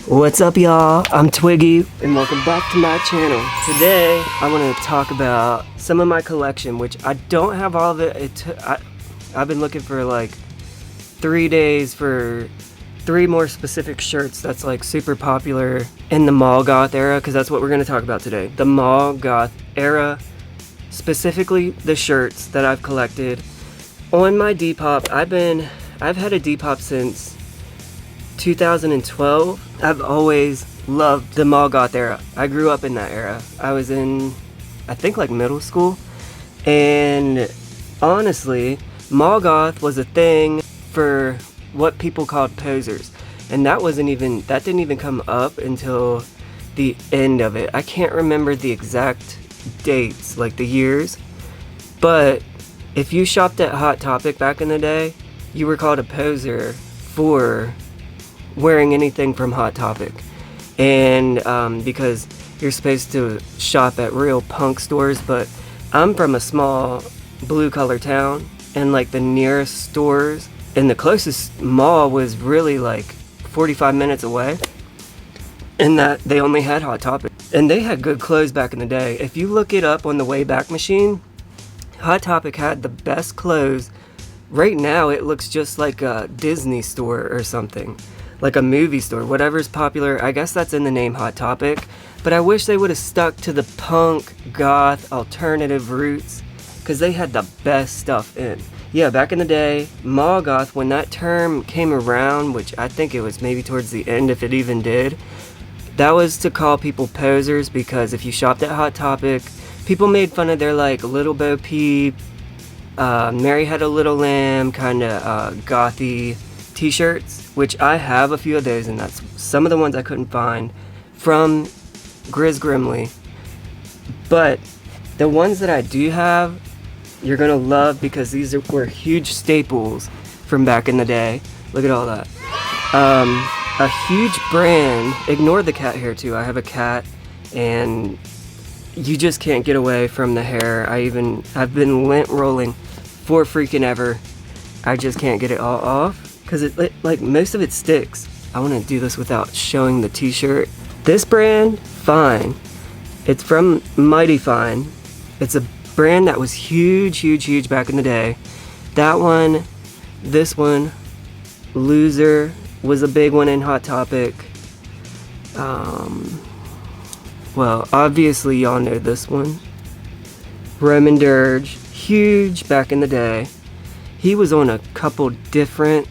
What's up, y'all? I'm Twiggy and welcome back to my channel. Today I want to talk about some of my collection, which I don't have all of it. I've been looking for like 3 days for 3 more specific shirts that's like super popular in the MALLGOTH era, because that's what we're going to talk about today. The MALLGOTH era, specifically the shirts that I've collected on my Depop. I've had a Depop since 2012. I've always loved the MALLGOTH era. I grew up in that era. I was in, I think, like middle school, and honestly, MALLGOTH was a thing for what people called posers, and that didn't even come up until the end of it. I can't remember the exact dates, like the years, but if you shopped at Hot Topic back in the day, you were called a poser for wearing anything from Hot Topic. And because you're supposed to shop at real punk stores, but I'm from a small blue collar town, and like the nearest stores and the closest mall was really like 45 minutes away, and that they only had Hot Topic, and they had good clothes back in the day. If you look it up on the Wayback Machine, Hot Topic had the best clothes. Right now it looks just like a Disney store or something, like a movie store, whatever's popular. I guess that's in the name, Hot Topic, but I wish they would have stuck to the punk, goth, alternative roots, because they had the best stuff in. Yeah, back in the day, MALLGOTH, when that term came around, which I think it was maybe towards the end, if it even did, that was to call people posers, because if you shopped at Hot Topic, people made fun of their like Little Bo Peep, Mary Had a Little Lamb kind of gothy t-shirts, which I have a few of those, and that's some of the ones I couldn't find from Gris Grimly. But the ones that I do have, you're gonna love, because these were huge staples from back in the day. Look at all that. A huge brand. Ignore the cat hair too. I have a cat, and you just can't get away from the hair. I've been lint rolling for freaking ever. I just can't get it all off, because it like most of it sticks. I want to do this without showing the t-shirt. This brand, Fine. It's from Mighty Fine. It's a brand that was huge back in the day. That one, this one, Loser was a big one in Hot Topic. Well, obviously y'all know this one. Roman Dirge, huge back in the day. He was on a couple different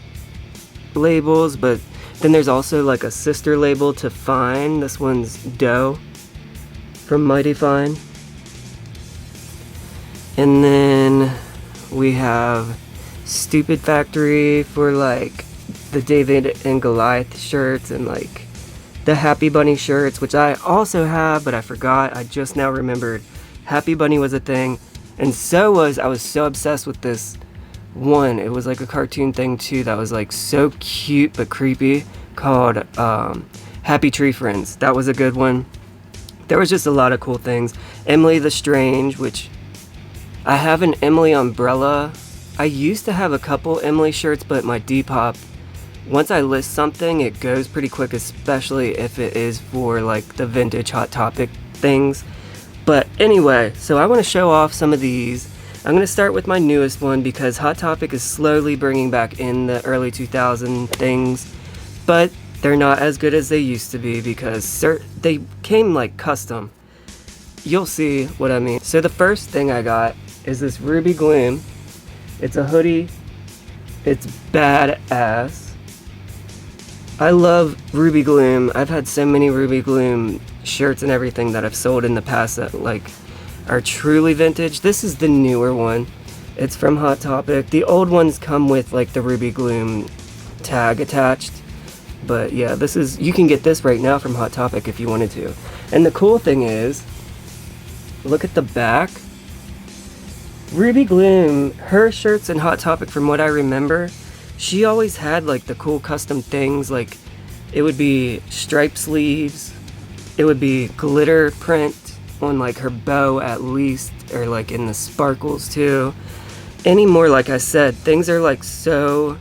labels, but then there's also like a sister label to Fine. This one's Doe from Mighty Fine. And then we have Stupid Factory for like the David and Goliath shirts, and like the Happy Bunny shirts, which I also have, but I forgot. I just now remembered Happy Bunny was a thing, and I was so obsessed with this one. It was like a cartoon thing too that was like so cute but creepy, called Happy Tree Friends. That was a good one. There was just a lot of cool things. Emily the Strange, which I have an Emily umbrella. I used to have a couple Emily shirts, but my Depop, once I list something, it goes pretty quick, especially if it is for like the vintage Hot Topic things. But anyway, so I want to show off some of these. I'm going to start with my newest one, because Hot Topic is slowly bringing back in the early 2000 things, but they're not as good as they used to be, because they came like custom. You'll see what I mean. So the first thing I got is this Ruby Gloom. It's a hoodie. It's badass. I love Ruby Gloom. I've had so many Ruby Gloom shirts and everything that I've sold in the past that like are truly vintage. This is the newer one. It's from Hot Topic. The old ones come with like the Ruby Gloom tag attached. But yeah, you can get this right now from Hot Topic if you wanted to. And the cool thing is, look at the back. Ruby Gloom, her shirts in Hot Topic, from what I remember, she always had like the cool custom things. Like it would be striped sleeves, it would be glitter print on like her bow at least, or like in the sparkles too. Anymore, like I said, things are like so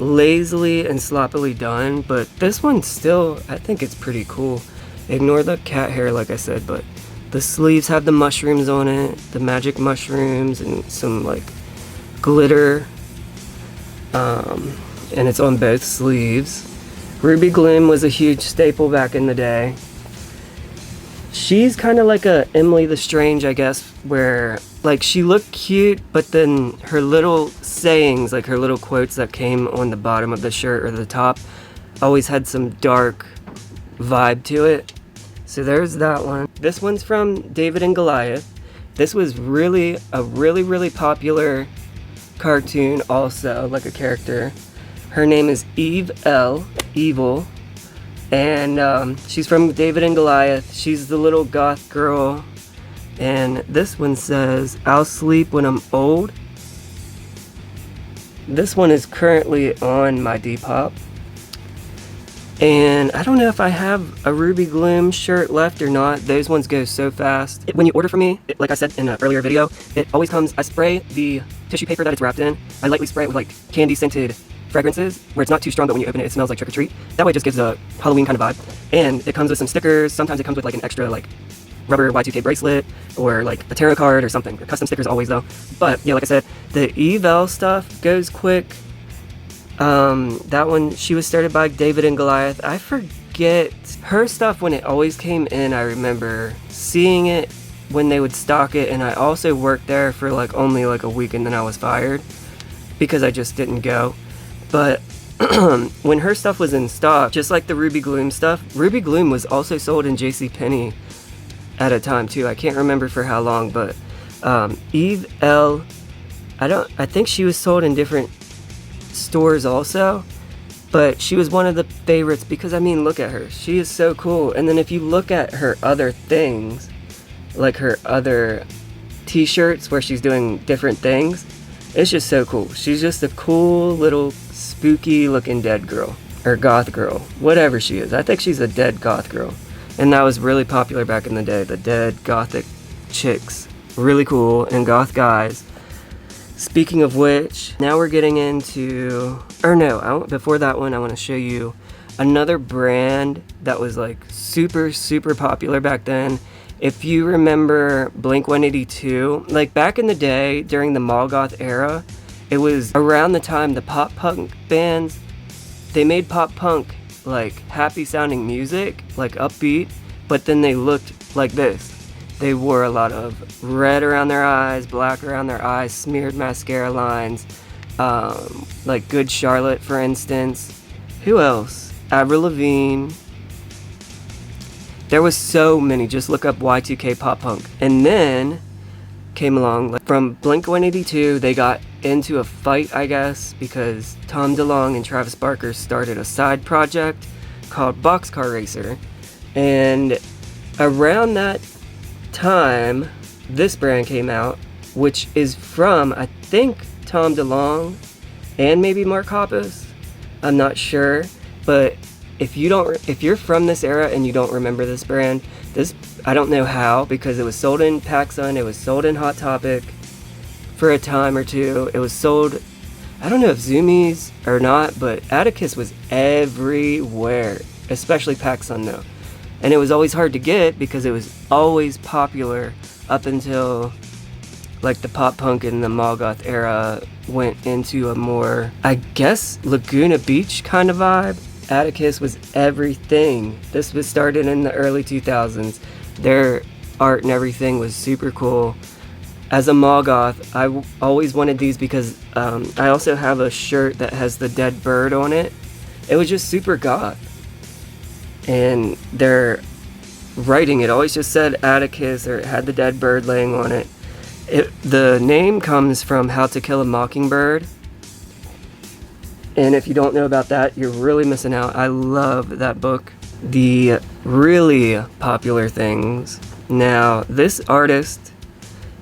lazily and sloppily done, but this one still, I think it's pretty cool. Ignore the cat hair like I said, but the sleeves have the mushrooms on it, the magic mushrooms, and some like glitter, and it's on both sleeves. Ruby Gloom was a huge staple back in the day. She's kind of like a Emily the Strange, I guess, where like she looked cute, but then her little sayings, like her little quotes that came on the bottom of the shirt or the top, always had some dark vibe to it. So there's that one. This one's from David and Goliath. This was really a really popular cartoon also, like a character. Her name is Eve L, Evil, and she's from David and Goliath. She's the little goth girl, and this one says, I'll sleep when I'm old. This one is currently on my Depop, and I don't know if I have a Ruby Gloom shirt left or not. Those ones go so fast. When you order from me, like I said in an earlier video, it always comes, I spray the tissue paper that it's wrapped in. I lightly spray it with like candy scented fragrances where it's not too strong, but when you open it, it smells like trick-or-treat. That way it just gives a Halloween kind of vibe. And it comes with some stickers. Sometimes it comes with like an extra like rubber Y2K bracelet or like a tarot card or something. Custom stickers always though. But yeah, like I said, the Evel stuff goes quick. That one, she was started by David and Goliath. I forget her stuff when it always came in. I remember seeing it when they would stock it, and I also worked there for like only like a week, and then I was fired because I just didn't go. But when her stuff was in stock, just like the Ruby Gloom stuff, Ruby Gloom was also sold in JCPenney at a time too. I can't remember for how long, but Eve L, I think she was sold in different stores also, but she was one of the favorites because I mean, look at her, she is so cool. And then if you look at her other things, like her other t-shirts where she's doing different things, it's just so cool. She's just a cool little spooky looking dead girl or goth girl, whatever she is. I think she's a dead goth girl, and that was really popular back in the day, the dead gothic chicks. Really cool. And goth guys. Speaking of which, now we're getting into, or no, before that one, I want to show you another brand that was like super popular back then. If you remember Blink-182, like back in the day during the MALLGOTH era, it was around the time the pop punk bands, they made pop punk like happy sounding music, like upbeat, but then they looked like this. They wore a lot of red around their eyes, black around their eyes, smeared mascara lines, like Good Charlotte, for instance. Who else? Avril Lavigne. There was so many. Just look up Y2K pop punk. And then came along, like, from Blink-182, they got into a fight, I guess, because Tom DeLonge and Travis Barker started a side project called Boxcar Racer. And around that time, this brand came out, which is from, I think, Tom DeLonge and maybe Mark Hoppus. I'm not sure, but if you're from this era and you don't remember this brand, I don't know how, because it was sold in PacSun, it was sold in Hot Topic for a time or two. It was sold, I don't know if Zoomies or not, but Atticus was everywhere, especially PacSun though. And it was always hard to get because it was always popular up until like the pop punk and the MALLGOTH era went into a more, I guess, Laguna Beach kind of vibe. Atticus was everything. This was started in the early 2000s. Their art and everything was super cool. As a MALLGOTH, I always wanted these because I also have a shirt that has the dead bird on it. It was just super goth. And their writing, it always just said Atticus, or it had the dead bird laying on it. The name comes from How to Kill a Mockingbird. And if you don't know about that, you're really missing out. I love that book. The really popular things. Now, this artist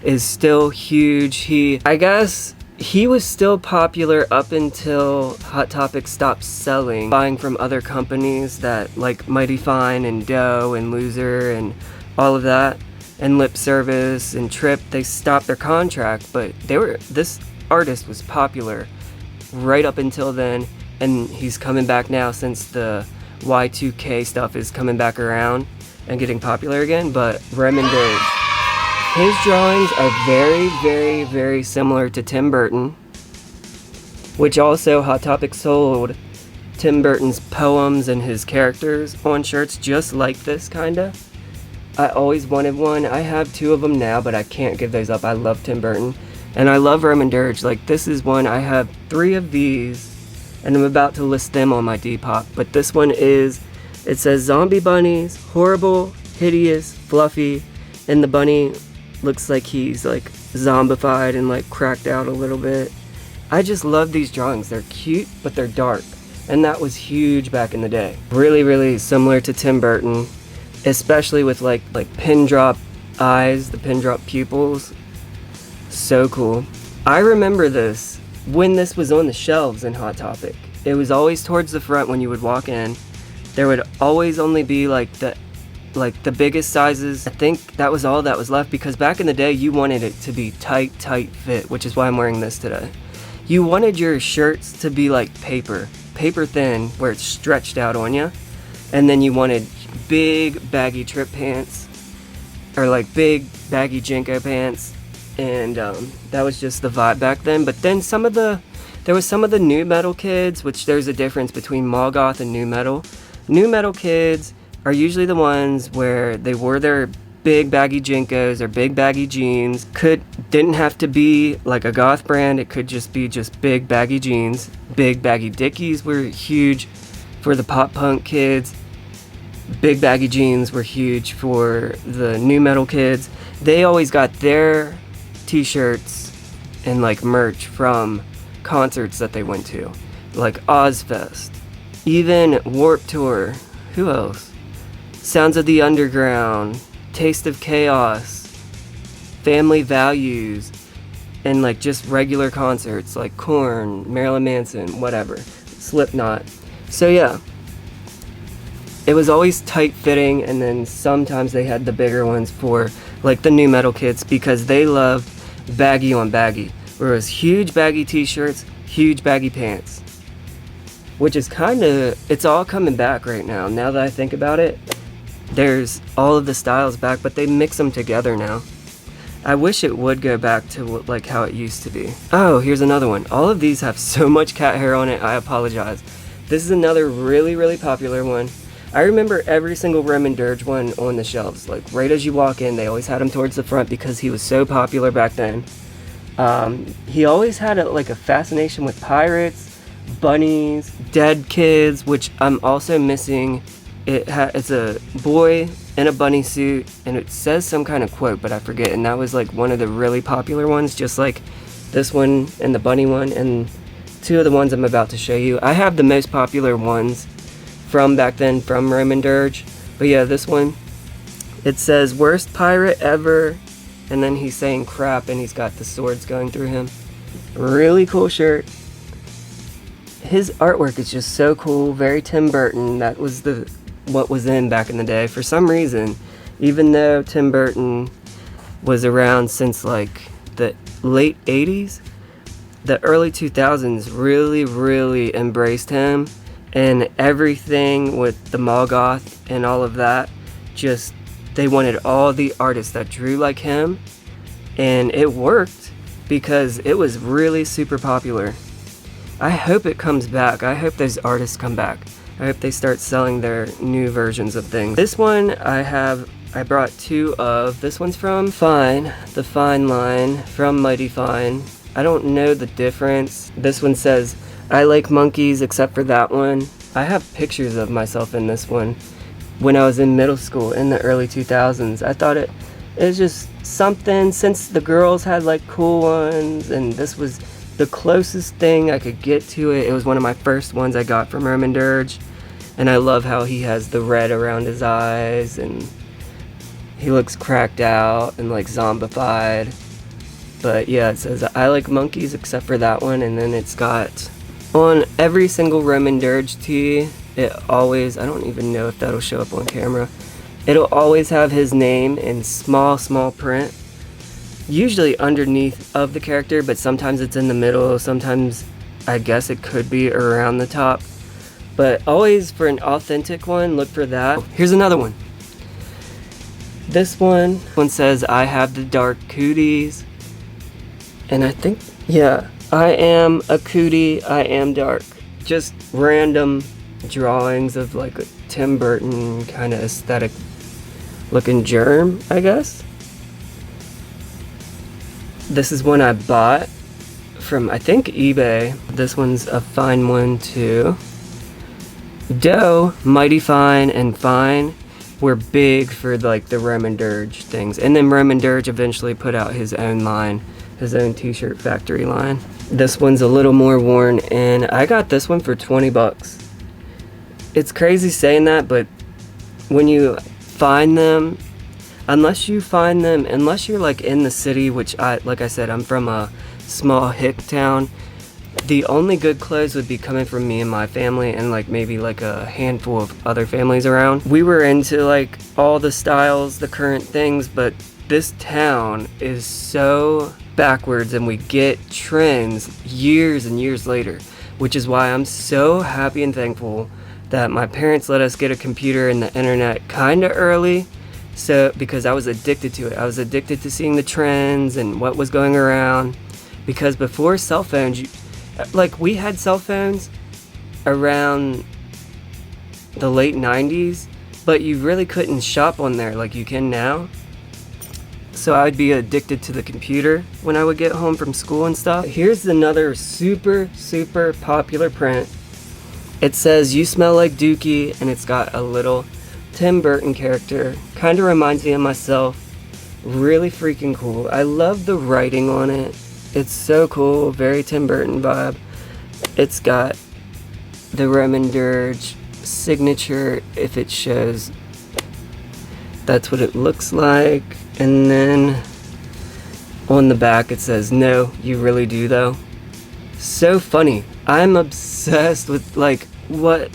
is still huge. I guess he was still popular up until Hot Topic stopped selling, buying from other companies that like Mighty Fine and Doe and Loser and all of that, and Lip Service and Trip. They stopped their contract, but this artist was popular right up until then. and he's coming back now since the Y2K stuff is coming back around and getting popular again, but Roman Dirge. His drawings are very, very, very similar to Tim Burton, which also Hot Topic sold Tim Burton's poems and his characters on shirts just like this, kinda. I always wanted one. I have 2 of them now, but I can't give those up. I love Tim Burton, and I love Roman Dirge. Like, this is one, I have 3 of these, and I'm about to list them on my Depop, but this one is, it says zombie bunnies, horrible, hideous, fluffy, and the bunny looks like he's like zombified and like cracked out a little bit. I just love these drawings. They're cute, but they're dark, and that was huge back in the day. Really, really similar to Tim Burton, especially with like pin drop eyes, the pin drop pupils. So cool. I remember this when this was on the shelves in Hot Topic. It was always towards the front when you would walk in. There would always only be like the biggest sizes. I think that was all that was left, because back in the day you wanted it to be tight fit, which is why I'm wearing this today. You wanted your shirts to be like paper thin, where it's stretched out on you, and then you wanted big baggy trip pants, or like big baggy Jinko pants, and that was just the vibe back then. But then there was some of the new metal kids, which there's a difference between MALLGOTH and new metal. New metal kids are usually the ones where they wore their big baggy Jinkos or big baggy jeans. Didn't have to be like a goth brand, it could just be just big baggy jeans. Big baggy Dickies were huge for the pop punk kids. Big baggy jeans were huge for the new metal kids. They always got their t-shirts and like merch from concerts that they went to, like Ozfest, even Warped Tour. Who else? Sounds of the Underground, Taste of Chaos, Family Values, and like just regular concerts like Korn, Marilyn Manson, whatever, Slipknot. So yeah, it was always tight fitting, and then sometimes they had the bigger ones for like the new metal kids, because they loved baggy on baggy, where it was huge baggy t-shirts, huge baggy pants, which is it's all coming back right now. Now that I think about it, there's all of the styles back, but they mix them together now. I wish it would go back to like how it used to be. Oh, here's another one. All of these have so much cat hair on it, I apologize. This is another really, really popular one. I remember every single Roman Dirge one on the shelves. Like right as you walk in, they always had him towards the front because he was so popular back then. He always had like a fascination with pirates, bunnies, dead kids, which I'm also missing. It's a boy in a bunny suit, and it says some kind of quote, but I forget, and that was like one of the really popular ones, just like this one and the bunny one, and 2 of the ones I'm about to show you. I have the most popular ones from back then from Roman Dirge, but yeah, this one, it says worst pirate ever, and then he's saying crap, and he's got the swords going through him. Really cool shirt. His artwork is just so cool, very Tim Burton. That was what was in back in the day. For some reason, even though Tim Burton was around since like the late 80s, the early 2000s really, really embraced him, and everything with the MALLGOTH and all of that, just they wanted all the artists that drew like him, and it worked because it was really super popular. I hope it comes back. I hope those artists come back. I hope they start selling their new versions of things. This one I brought 2 of. This one's from Fine, the Fine line, from Mighty Fine. I don't know the difference. This one says, I like monkeys except for that one. I have pictures of myself in this one when I was in middle school in the early 2000s. I thought it was just something, since the girls had like cool ones, and this was the closest thing I could get to it. It was one of my first ones I got from Roman Dirge, and I love how he has the red around his eyes, and he looks cracked out and like zombified. But yeah, it says I like monkeys except for that one, and then it's got on every single Roman Dirge tee, it always, I don't even know if that'll show up on camera, it'll always have his name in small print, usually underneath of the character, but sometimes it's in the middle, sometimes I guess it could be around the top. But always for an authentic one, look for that. Here's another one. This one says, I have the dark cooties. And I think, yeah, I am a cootie, I am dark. Just random drawings of like a Tim Burton kind of aesthetic looking germ, I guess. This is one I bought from, I think, eBay. This one's a fine one too. Doe, Mighty Fine, and Fine were big for like the Roman Dirge things. And then Roman Dirge eventually put out his own line, his own t-shirt factory line. This one's a little more worn, and I got this one for 20 bucks. It's crazy saying that, but when you find them, unless you're like in the city, which like I said, I'm from a small hick town, the only good clothes would be coming from me and my family and like maybe like a handful of other families around. We were into like all the styles, the current things, but this town is so backwards and we get trends years and years later, which is why I'm so happy and thankful that my parents let us get a computer and the internet kind of early. So, because I was addicted to it. I was addicted to seeing the trends and what was going around. Because before cell phones, like we had cell phones around the late 90s, but you really couldn't shop on there like you can now. So I would be addicted to the computer when I would get home from school and stuff. Here's another super, super popular print. It says, "You smell like Dookie," and it's got a little Tim Burton character. Kind of reminds me of myself. Really freaking cool. I love the writing on it. It's so cool. Very Tim Burton vibe. It's got the Roman Dirge signature, if it shows. That's what it looks like. And then on the back it says, "No, you really do though." So funny. I'm obsessed with like what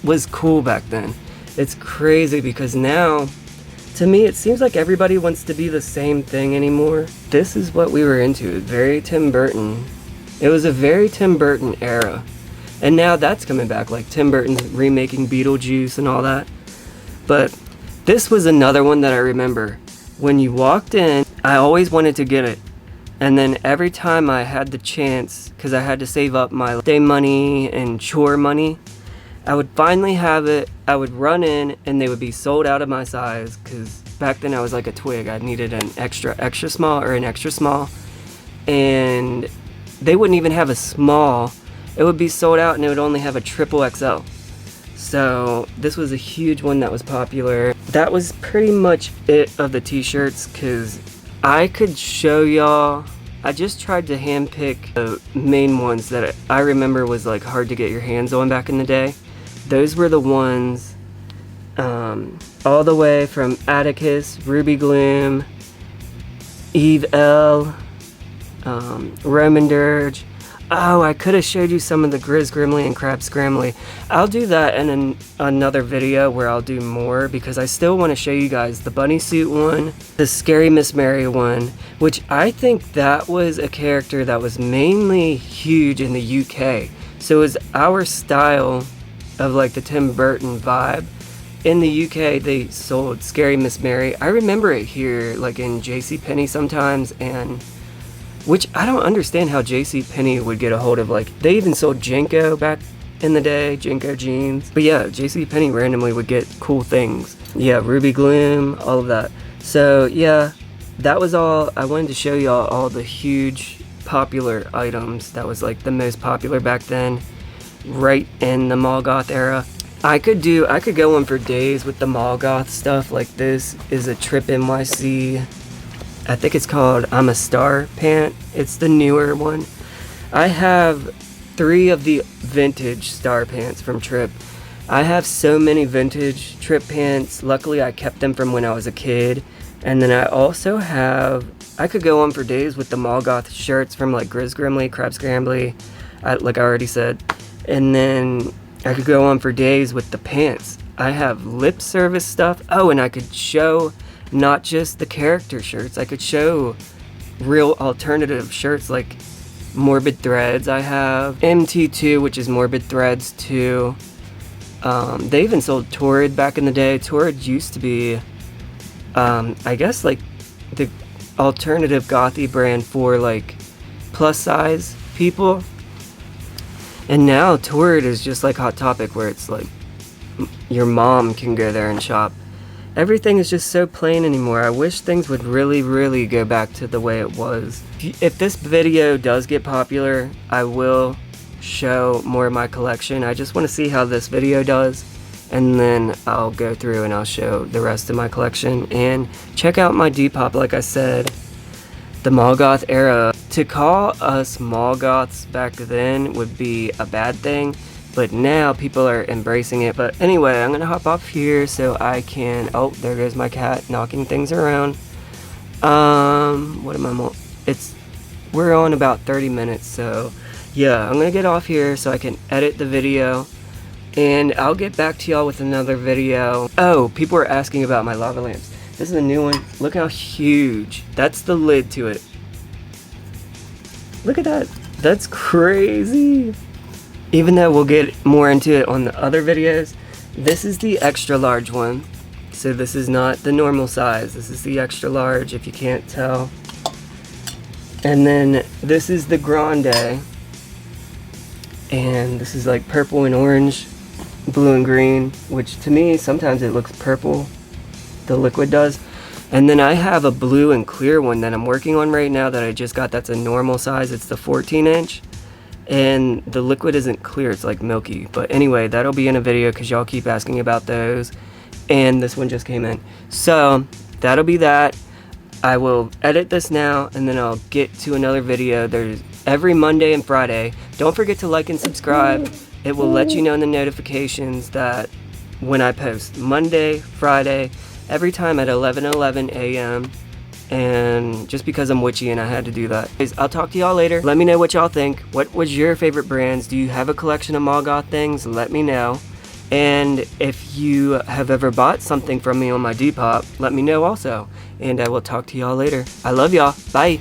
was cool back then. It's crazy because now, to me, it seems like everybody wants to be the same thing anymore. This is what we were into. Very Tim Burton. It was a very Tim Burton era. And now that's coming back, like Tim Burton's remaking Beetlejuice and all that. But this was another one that I remember. When you walked in, I always wanted to get it. And then every time I had the chance, because I had to save up my day money and chore money, I would finally have it. I would run in and they would be sold out of my size, because back then I was like a twig. I needed an extra small or an extra small, and they wouldn't even have a small. It would be sold out and it would only have a triple XL. So this was a huge one that was popular. That was pretty much it of the t-shirts, because I could show y'all. I just tried to handpick the main ones that I remember was like hard to get your hands on back in the day. Those were the ones all the way from Atticus, Ruby Gloom, Eve L, Roman Dirge. Oh, I could have showed you some of the Gris Grimly and Scrambly. I'll do that in another video where I'll do more, because I still want to show you guys the bunny suit one, the Scary Miss Mary one, which I think that was a character that was mainly huge in the UK. So it was our style of like the Tim Burton vibe. In the UK, they sold Scary Miss Mary. I remember it here, like in JCPenney sometimes, and which I don't understand how JCPenney would get a hold of. Like, they even sold Jenko back in the day, Jenko jeans. But yeah, JCPenney randomly would get cool things. Yeah, Ruby Gloom, all of that. So yeah, that was all. I wanted to show y'all all the huge popular items that was like the most popular back then, right in the MALLGOTH era. I could go on for days with the MALLGOTH stuff. Like, this is a Trip NYC, I think it's called I'm a Star pant. It's the newer one. I have 3 of the vintage Star pants from Trip. I have so many vintage Trip pants. Luckily, I kept them from when I was a kid. And then I also have, I could go on for days with the MALLGOTH shirts from like Gris Grimly, Scrambly, like I already said. And then I could go on for days with the pants. I have lip service stuff. Oh, and I could show not just the character shirts. I could show real alternative shirts like Morbid Threads I have. MT2, which is Morbid Threads 2. They even sold Torrid back in the day. Torrid used to be, I guess, like the alternative gothy brand for like plus size people. And now Torrid is just like Hot Topic, where it's like your mom can go there and shop. Everything is just so plain anymore. I wish things would really go back to the way it was. If this video does get popular, I will show more of my collection. I just want to see how this video does, and then I'll go through and I'll show the rest of my collection. And check out my Depop, like I said, the MALLGOTH era. To call us MALLGOTHs back then would be a bad thing, but now people are embracing it. But anyway, I'm gonna hop off here so I can, oh, there goes my cat knocking things around. What am I, we're on about 30 minutes, so yeah, I'm gonna get off here so I can edit the video, and I'll get back to y'all with another video. Oh, people are asking about my lava lamps. This is a new one. Look how huge. That's the lid to it. Look at that. That's crazy. Even though we'll get more into it on the other videos, this is the extra large one. So this is not the normal size. This is the extra large, if you can't tell. And then this is the grande. And this is like purple and orange, blue and green, which to me, sometimes it looks purple. The liquid does. And then I have a blue and clear one that I'm working on right now that I just got. That's a normal size. It's the 14-inch. And the liquid isn't clear. It's like milky. But anyway, that'll be in a video because y'all keep asking about those. And this one just came in. So that'll be that. I will edit this now and then I'll get to another video. There's every Monday and Friday. Don't forget to like and subscribe. It will let you know in the notifications that when I post Monday, Friday, every time at 11:11 a.m. And just because I'm witchy and I had to do that. I'll talk to y'all later. Let me know what y'all think. What was your favorite brands? Do you have a collection of MALLGOTH things? Let me know. And if you have ever bought something from me on my Depop, let me know also. And I will talk to y'all later. I love y'all. Bye.